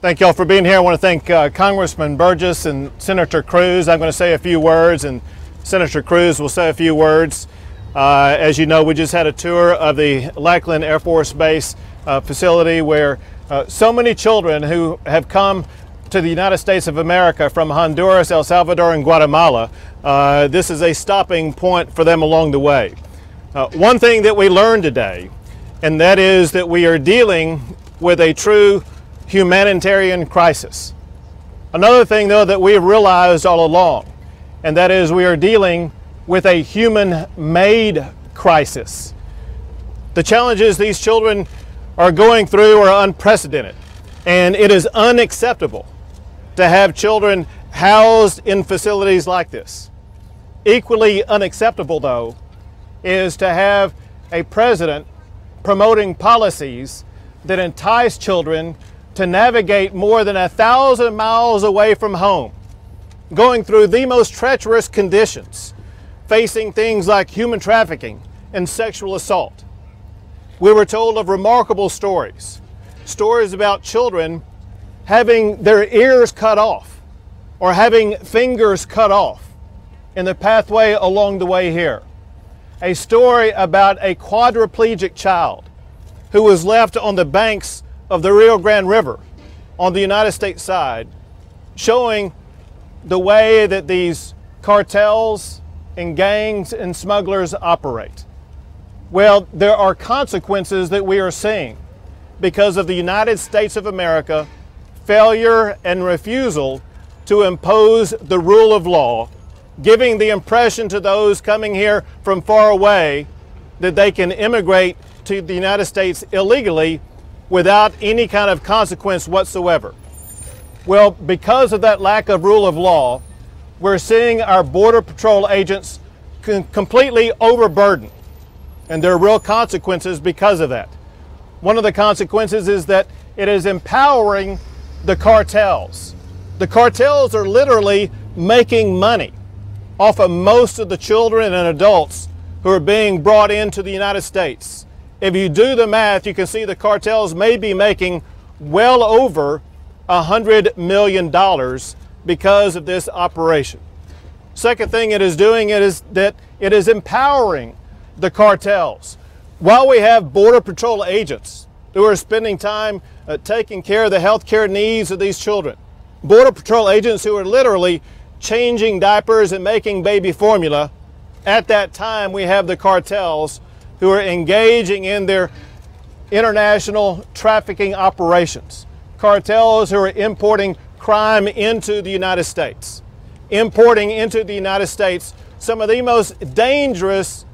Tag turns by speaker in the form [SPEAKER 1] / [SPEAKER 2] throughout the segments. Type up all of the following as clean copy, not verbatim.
[SPEAKER 1] Thank you all for being here. I want to thank Congressman Burgess and Senator Cruz. I'm going to say a few words, and Senator Cruz will say a few words. As you know, we just had a tour of the Lackland Air Force Base facility where so many children who have come to the United States of America from Honduras, El Salvador, and Guatemala, this is a stopping point for them along the way. One thing that we learned today, and that is that we are dealing with a true humanitarian crisis. Another thing, though, that we have realized all along, and that is we are dealing with a human-made crisis. The challenges these children are going through are unprecedented, and it is unacceptable to have children housed in facilities like this. Equally unacceptable, though, is to have a president promoting policies that entice children to navigate more than 1,000 miles away from home, going through the most treacherous conditions, facing things like human trafficking and sexual assault. We were told of remarkable stories about children having their ears cut off or having fingers cut off in the pathway along the way here. A story about a quadriplegic child who was left on the banks of the Rio Grande River on the United States side, showing the way that these cartels and gangs and smugglers operate. Well, there are consequences that we are seeing because of the United States of America failure and refusal to impose the rule of law, giving the impression to those coming here from far away that they can immigrate to the United States illegally without any kind of consequence whatsoever. Well, because of that lack of rule of law, we're seeing our Border Patrol agents completely overburdened, and there are real consequences because of that. One of the consequences is that it is empowering the cartels. The cartels are literally making money off of most of the children and adults who are being brought into the United States. If you do the math, you can see the cartels may be making well over $100 million because of this operation. Second thing it is doing is that it is empowering the cartels. While we have Border Patrol agents who are spending time taking care of the health care needs of these children, Border Patrol agents who are literally changing diapers and making baby formula, at that time we have the cartels who are engaging in their international trafficking operations. Cartels who are importing crime into the United States. Importing into the United States some of the most dangerous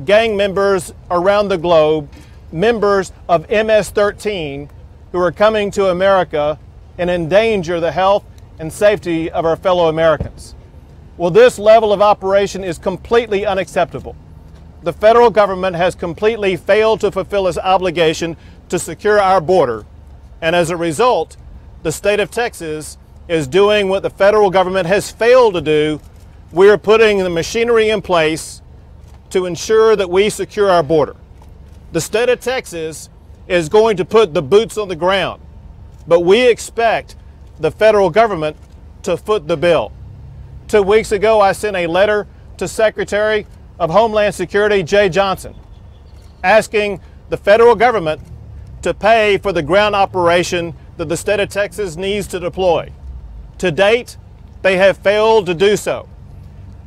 [SPEAKER 1] gang members around the globe, members of MS-13, who are coming to America and endanger the health and safety of our fellow Americans. Well, this level of operation is completely unacceptable. The federal government has completely failed to fulfill its obligation to secure our border, and as a result, the state of Texas is doing what the federal government has failed to do. We are putting the machinery in place to ensure that we secure our border. The state of Texas is going to put the boots on the ground, but we expect the federal government to foot the bill. 2 weeks ago, I sent a letter to Secretary of Homeland Security, Jay Johnson, asking the federal government to pay for the ground operation that the state of Texas needs to deploy. To date, they have failed to do so.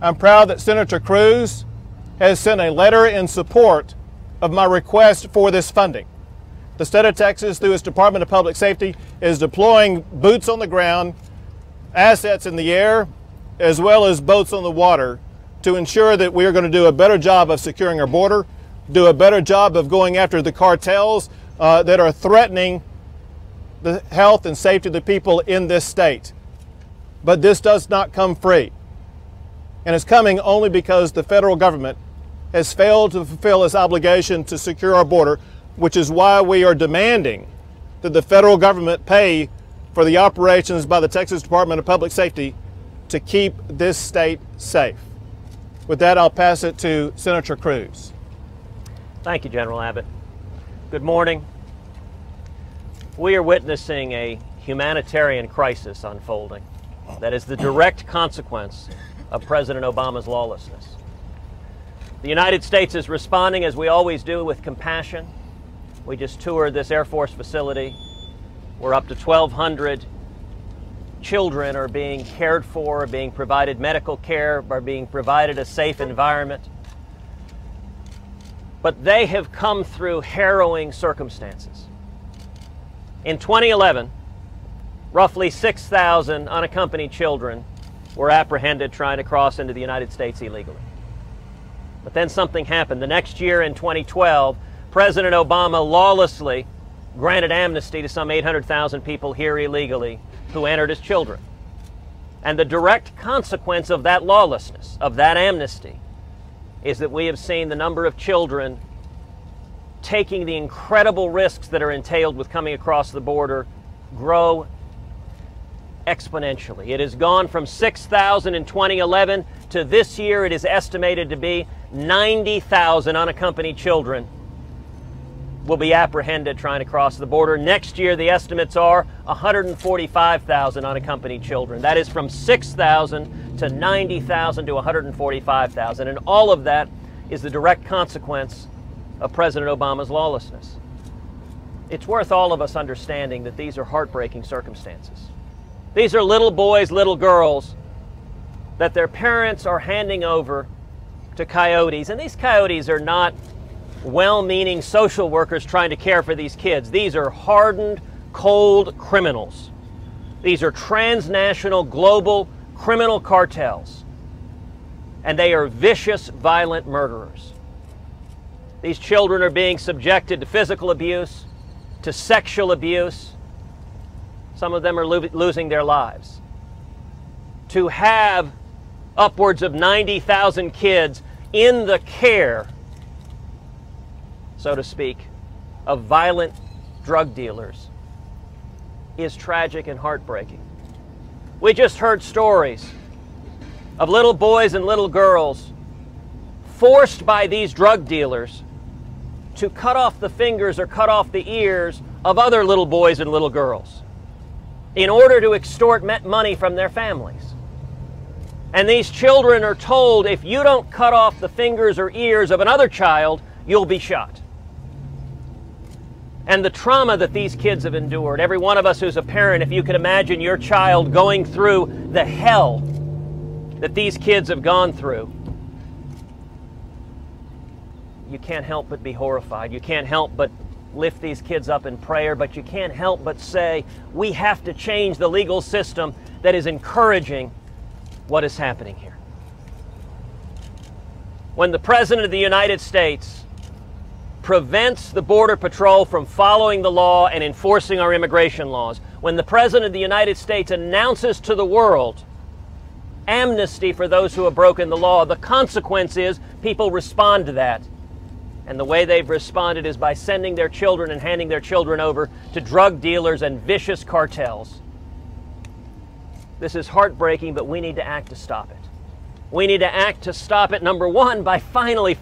[SPEAKER 1] I'm proud that Senator Cruz has sent a letter in support of my request for this funding. The state of Texas, through its Department of Public Safety, is deploying boots on the ground, assets in the air, as well as boats on the water to ensure that we are going to do a better job of securing our border, do a better job of going after the cartels that are threatening the health and safety of the people in this state. But this does not come free. And it's coming only because the federal government has failed to fulfill its obligation to secure our border, which is why we are demanding that the federal government pay for the operations by the Texas Department of Public Safety to keep this state safe. With that, I'll pass it to Senator Cruz.
[SPEAKER 2] Thank you, General Abbott. Good morning. We are witnessing a humanitarian crisis unfolding that is the direct consequence of President Obama's lawlessness. The United States is responding, as we always do, with compassion. We just toured this Air Force facility where up to 1,200 children are being cared for, are being provided medical care, are being provided a safe environment. But they have come through harrowing circumstances. In 2011, roughly 6,000 unaccompanied children were apprehended trying to cross into the United States illegally. But then something happened. The next year, in 2012, President Obama lawlessly granted amnesty to some 800,000 people here illegally who entered as children. And the direct consequence of that lawlessness, of that amnesty, is that we have seen the number of children taking the incredible risks that are entailed with coming across the border grow exponentially. It has gone from 6,000 in 2011 to this year it is estimated to be 90,000 unaccompanied children will be apprehended trying to cross the border. Next year, the estimates are 145,000 unaccompanied children. That is from 6,000 to 90,000 to 145,000. And all of that is the direct consequence of President Obama's lawlessness. It's worth all of us understanding that these are heartbreaking circumstances. These are little boys, little girls that their parents are handing over to coyotes. And these coyotes are not well-meaning social workers trying to care for these kids. These are hardened, cold criminals. These are transnational, global criminal cartels. And they are vicious, violent murderers. These children are being subjected to physical abuse, to sexual abuse. Some of them are losing their lives. To have upwards of 90,000 kids in the care, so to speak, of violent drug dealers is tragic and heartbreaking. We just heard stories of little boys and little girls forced by these drug dealers to cut off the fingers or cut off the ears of other little boys and little girls in order to extort money from their families. And these children are told, if you don't cut off the fingers or ears of another child, you'll be shot. And the trauma that these kids have endured, every one of us who's a parent, if you could imagine your child going through the hell that these kids have gone through, you can't help but be horrified. You can't help but lift these kids up in prayer, but you can't help but say, we have to change the legal system that is encouraging what is happening here. When the President of the United States prevents the Border Patrol from following the law and enforcing our immigration laws, when the President of the United States announces to the world amnesty for those who have broken the law, the consequence is people respond to that. And the way they've responded is by sending their children and handing their children over to drug dealers and vicious cartels. This is heartbreaking, but we need to act to stop it. We need to act to stop it, number one, by finally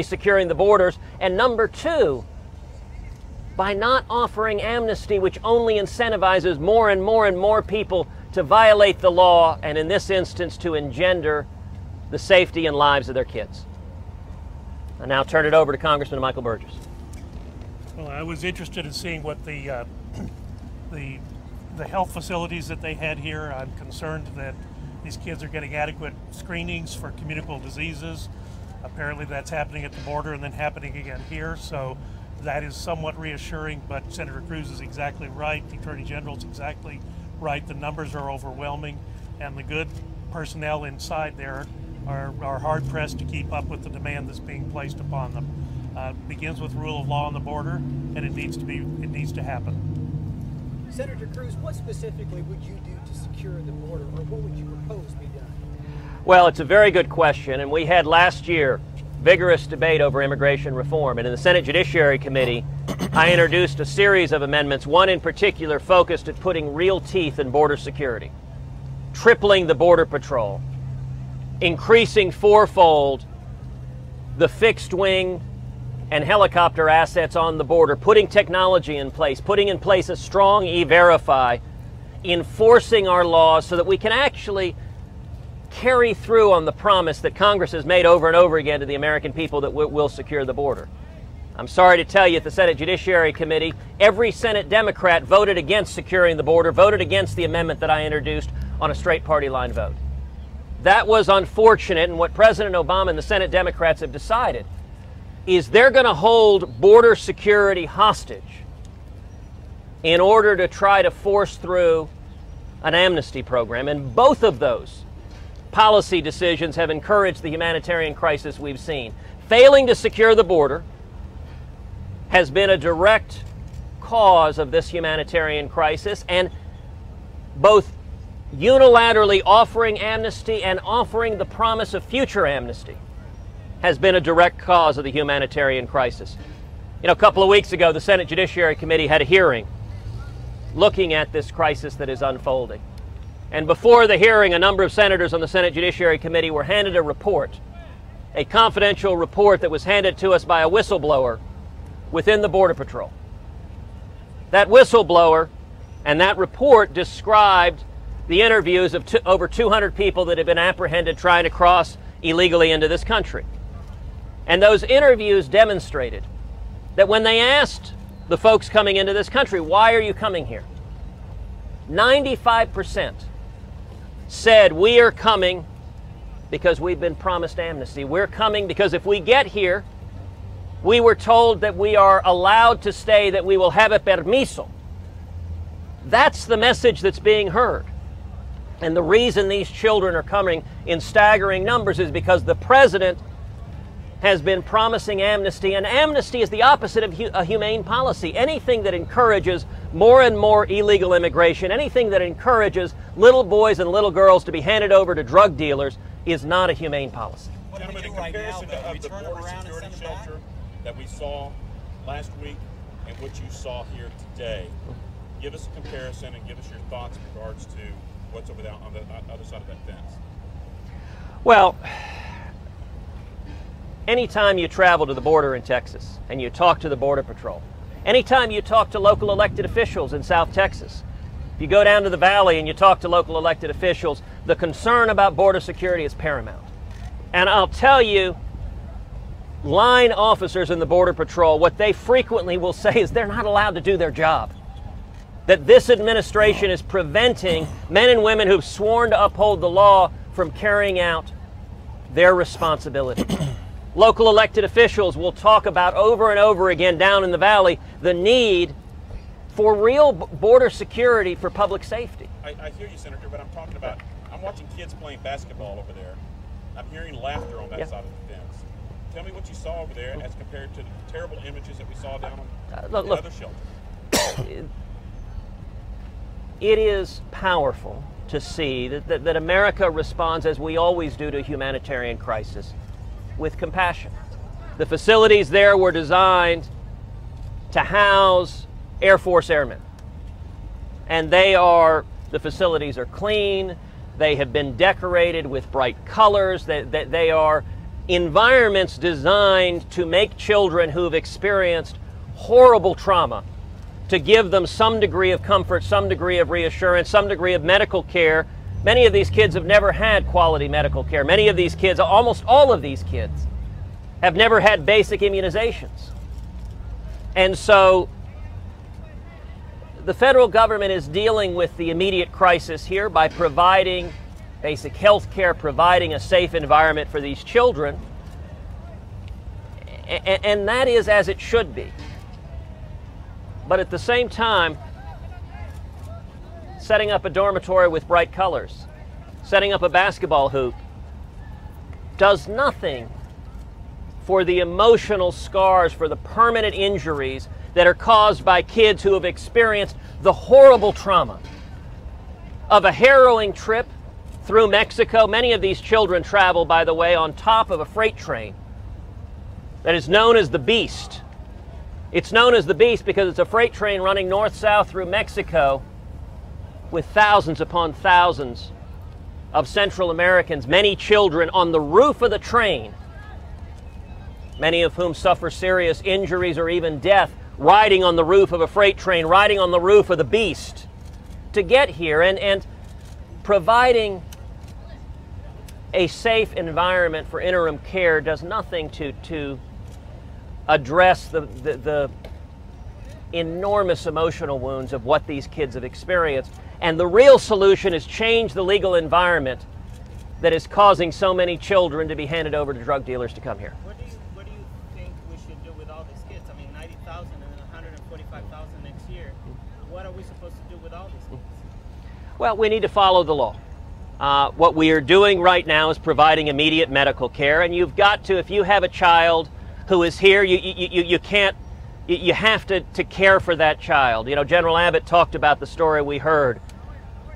[SPEAKER 2] securing the borders, and number two, by not offering amnesty, which only incentivizes more and more people to violate the law, and in this instance, to engender the safety and lives of their kids. I now turn it over to Congressman Michael Burgess.
[SPEAKER 3] Well, I was interested in seeing what the health facilities that they had here. I'm concerned that these kids are getting adequate screenings for communicable diseases. Apparently that's happening at the border and then happening again here, so that is somewhat reassuring, but Senator Cruz is exactly right, the Attorney General is exactly right. The numbers are overwhelming, and the good personnel inside there are hard-pressed to keep up with the demand that's being placed upon them. It begins with rule of law on the border, and it needs to happen.
[SPEAKER 4] Senator Cruz, what specifically would you do to secure the border, or what would you propose be done?
[SPEAKER 2] Well, it's a very good question, and we had last year vigorous debate over immigration reform. And in the Senate Judiciary Committee, I introduced a series of amendments, one in particular focused at putting real teeth in border security, tripling the Border Patrol, increasing fourfold the fixed wing and helicopter assets on the border, putting technology in place, putting in place a strong E-Verify, enforcing our laws so that we can actually carry through on the promise that Congress has made over and over again to the American people that we'll secure the border. I'm sorry to tell you, at the Senate Judiciary Committee, every Senate Democrat voted against securing the border, voted against the amendment that I introduced on a straight party line vote. That was unfortunate, and what President Obama and the Senate Democrats have decided is they're going to hold border security hostage in order to try to force through an amnesty program. And both of those policy decisions have encouraged the humanitarian crisis we've seen. Failing to secure the border has been a direct cause of this humanitarian crisis, and both unilaterally offering amnesty and offering the promise of future amnesty has been a direct cause of the humanitarian crisis. You know, a couple of weeks ago, the Senate Judiciary Committee had a hearing looking at this crisis that is unfolding. And before the hearing, a number of senators on the Senate Judiciary Committee were handed a report, a confidential report that was handed to us by a whistleblower within the Border Patrol. That whistleblower and that report described the interviews of over 200 people that have been apprehended trying to cross illegally into this country. And those interviews demonstrated that when they asked the folks coming into this country, why are you coming here? 95% said, we are coming because we've been promised amnesty. We're coming because if we get here, we were told that we are allowed to stay, that we will have a permiso. That's the message that's being heard. And the reason these children are coming in staggering numbers is because the president has been promising amnesty, and amnesty is the opposite of a humane policy. Anything that encourages more and more illegal immigration, anything that encourages little boys and little girls to be handed over to drug dealers is not a humane policy.
[SPEAKER 5] Gentlemen, in comparison of the border security shelter that we saw last week and what you saw here today, give us a comparison and give us your thoughts in regards to what's over there on the other side of that fence.
[SPEAKER 2] Well, anytime you travel to the border in Texas and you talk to the Border Patrol, anytime you talk to local elected officials in South Texas, if you go down to the Valley and you talk to local elected officials, the concern about border security is paramount. And I'll tell you, line officers in the Border Patrol, what they frequently will say is they're not allowed to do their job. That this administration is preventing men and women who've sworn to uphold the law from carrying out their responsibility. Local elected officials will talk about over and over again down in the Valley the need for real border security for public safety.
[SPEAKER 5] I hear you, Senator, but I'm talking about, I'm watching kids playing basketball over there. I'm hearing laughter on that side of the fence. Tell me what you saw over there as compared to the terrible images that we saw down on the other shelter.
[SPEAKER 2] It is powerful to see that America responds, as we always do to a humanitarian crisis, with compassion. The facilities there were designed to house Air Force airmen. And the facilities are clean, they have been decorated with bright colors, they are environments designed to make children who've experienced horrible trauma, to give them some degree of comfort, some degree of reassurance, some degree of medical care. Many of these kids have never had quality medical care. Many of these kids, almost all of these kids, have never had basic immunizations. And so the federal government is dealing with the immediate crisis here by providing basic health care, providing a safe environment for these children. And that is as it should be. But at the same time, setting up a dormitory with bright colors, setting up a basketball hoop, does nothing for the emotional scars, for the permanent injuries that are caused by kids who have experienced the horrible trauma of a harrowing trip through Mexico. Many of these children travel, by the way, on top of a freight train that is known as the Beast. It's known as the Beast because it's a freight train running north-south through Mexico with thousands upon thousands of Central Americans, many children on the roof of the train, many of whom suffer serious injuries or even death, riding on the roof of a freight train, riding on the roof of the Beast to get here, and providing a safe environment for interim care does nothing to address the enormous emotional wounds of what these kids have experienced. And the real solution is change the legal environment that is causing so many children to be handed over to drug dealers to come here.
[SPEAKER 6] What do you think we should do with all these kids? I mean, 90,000 and then 145,000 next year. What are we supposed to do with all these kids?
[SPEAKER 2] Well, we need to follow the law. What we are doing right now is providing immediate medical care, and you've got to, if you have a child who is here, you have to care for that child. You know, General Abbott talked about the story we heard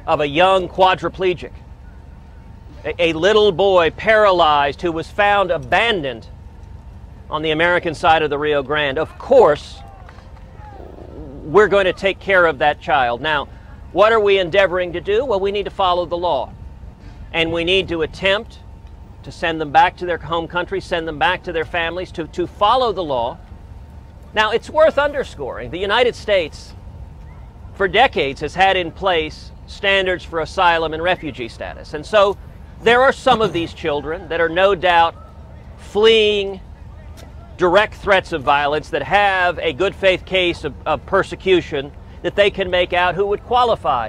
[SPEAKER 2] of a young quadriplegic, a little boy paralyzed who was found abandoned on the American side of the Rio Grande. Of course, we're going to take care of that child. Now, what are we endeavoring to do? Well, we need to follow the law. And we need to attempt to send them back to their home country, send them back to their families, to follow the law. Now, it's worth underscoring, the United States, for decades, has had in place standards for asylum and refugee status. And so there are some of these children that are no doubt fleeing direct threats of violence, that have a good faith case of persecution that they can make out who would qualify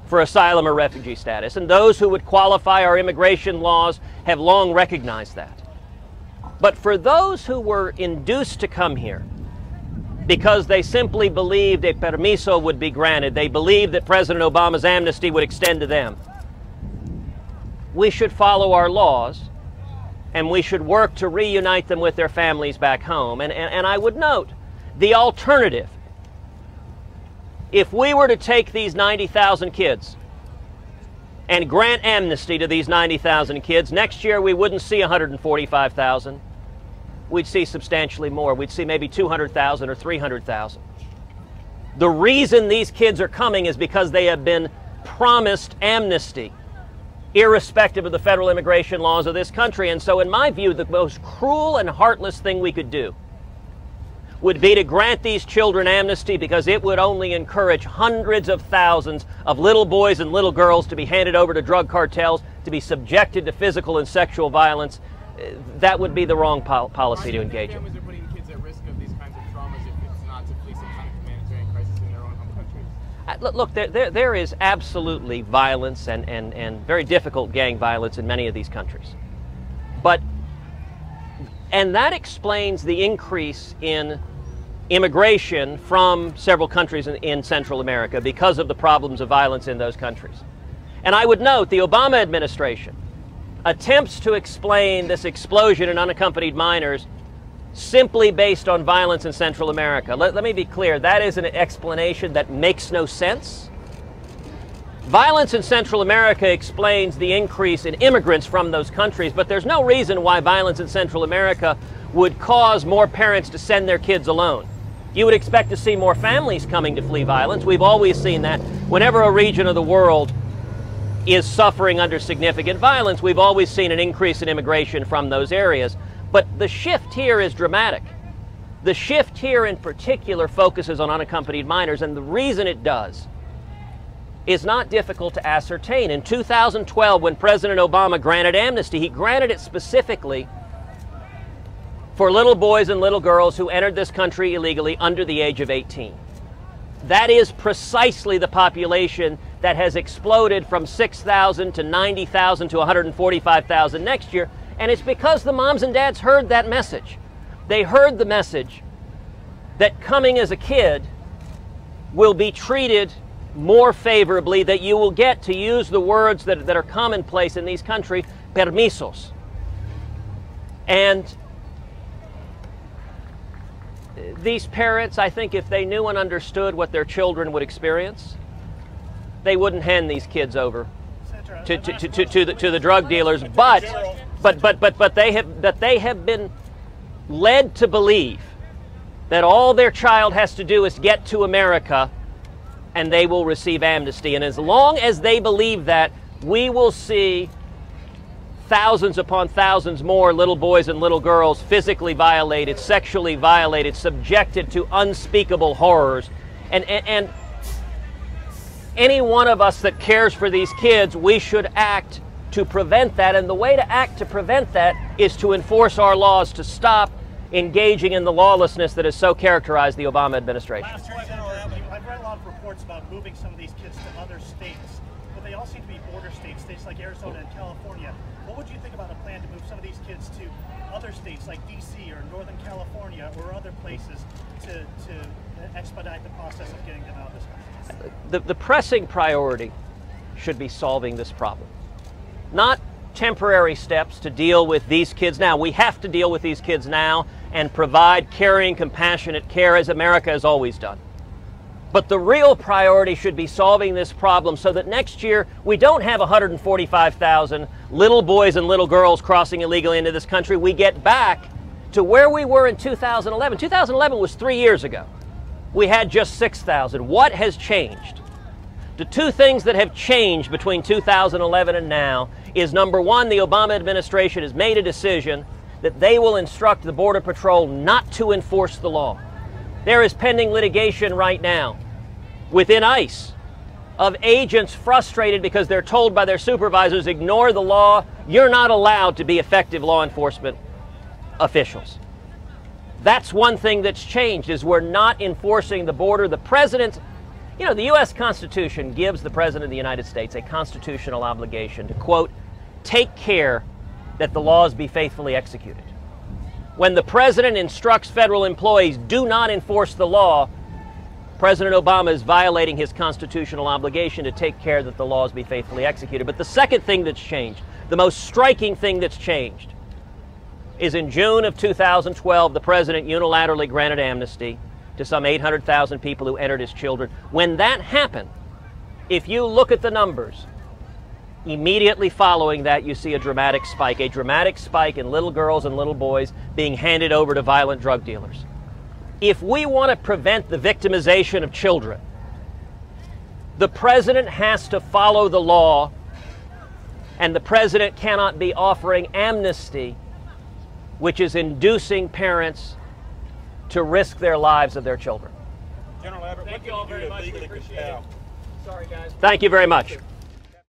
[SPEAKER 2] for asylum or refugee status. And those who would qualify, our immigration laws have long recognized that. But for those who were induced to come here because they simply believed a permiso would be granted, they believed that President Obama's amnesty would extend to them, we should follow our laws and we should work to reunite them with their families back home. And I would note, the alternative, if we were to take these 90,000 kids and grant amnesty to these 90,000 kids, next year we wouldn't see 145,000. We'd see substantially more. We'd see maybe 200,000 or 300,000. The reason these kids are coming is because they have been promised amnesty, irrespective of the federal immigration laws of this country. And so in my view, the most cruel and heartless thing we could do would be to grant these children amnesty, because it would only encourage hundreds of thousands of little boys and little girls to be handed over to drug cartels, to be subjected to physical and sexual violence. That would be the wrong policy to engage in.
[SPEAKER 7] Families are putting kids at risk of these kinds of traumas if it's not to flee some kind of humanitarian crisis in their own home countries?
[SPEAKER 2] Look, there is absolutely violence and very difficult gang violence in many of these countries. And that explains the increase in immigration from several countries in Central America because of the problems of violence in those countries. And I would note the Obama administration attempts to explain this explosion in unaccompanied minors simply based on violence in Central America. Let me be clear, that is an explanation that makes no sense. Violence in Central America explains the increase in immigrants from those countries, but there's no reason why violence in Central America would cause more parents to send their kids alone. You would expect to see more families coming to flee violence. We've always seen that. Whenever a region of the world is suffering under significant violence, we've always seen an increase in immigration from those areas. But the shift here is dramatic. The shift here in particular focuses on unaccompanied minors, and the reason it does is not difficult to ascertain. In 2012, when President Obama granted amnesty, he granted it specifically for little boys and little girls who entered this country illegally under the age of 18. That is precisely the population that has exploded from 6,000 to 90,000 to 145,000 next year, and it's because the moms and dads heard that message. They heard the message that coming as a kid will be treated more favorably, that you will get, to use the words that are commonplace in these countries, permisos. And these parents, I think, if they knew and understood what their children would experience, they wouldn't hand these kids over to the drug dealers. But they have been led to believe that all their child has to do is get to America and they will receive amnesty. And as long as they believe that, we will see thousands upon thousands more little boys and little girls physically violated, sexually violated, subjected to unspeakable horrors. And any one of us that cares for these kids, we should act to prevent that. And the way to act to prevent that is to enforce our laws to stop engaging in the lawlessness that has so characterized the Obama administration.
[SPEAKER 8] Last year, Senator Abbott, I've read a lot of reports about moving some of these kids to other states, but they all seem to be border states, states like Arizona and California. What would you think about a plan to move some of these kids to other states like D.C. or Northern California or other places to expedite the process of getting them out of this country?
[SPEAKER 2] The pressing priority should be solving this problem, not temporary steps to deal with these kids now. We have to deal with these kids now and provide caring, compassionate care as America has always done. But the real priority should be solving this problem so that next year we don't have 145,000 little boys and little girls crossing illegally into this country. We get back to where we were in 2011. 2011 was 3 years ago. We had just 6,000. What has changed? The two things that have changed between 2011 and now is, number one, the Obama administration has made a decision that they will instruct the Border Patrol not to enforce the law. There is pending litigation right now within ICE of agents frustrated because they're told by their supervisors, ignore the law, you're not allowed to be effective law enforcement officials. That's one thing that's changed, is we're not enforcing the border. The president, you know, the U.S. Constitution gives the President of the United States a constitutional obligation to, quote, take care that the laws be faithfully executed. When the President instructs federal employees, do not enforce the law, President Obama is violating his constitutional obligation to take care that the laws be faithfully executed. But the second thing that's changed, the most striking thing that's changed, is in June of 2012, the President unilaterally granted amnesty to some 800,000 people who entered as children. When that happened, if you look at the numbers, immediately following that, you see a dramatic spike in little girls and little boys being handed over to violent drug dealers. If we want to prevent the victimization of children, the President has to follow the law, and the President cannot be offering amnesty, which is inducing parents to risk their lives of their children.
[SPEAKER 5] General Abbott,
[SPEAKER 6] Thank you all very much. We appreciate it. Sorry, guys.
[SPEAKER 2] Thank you very much.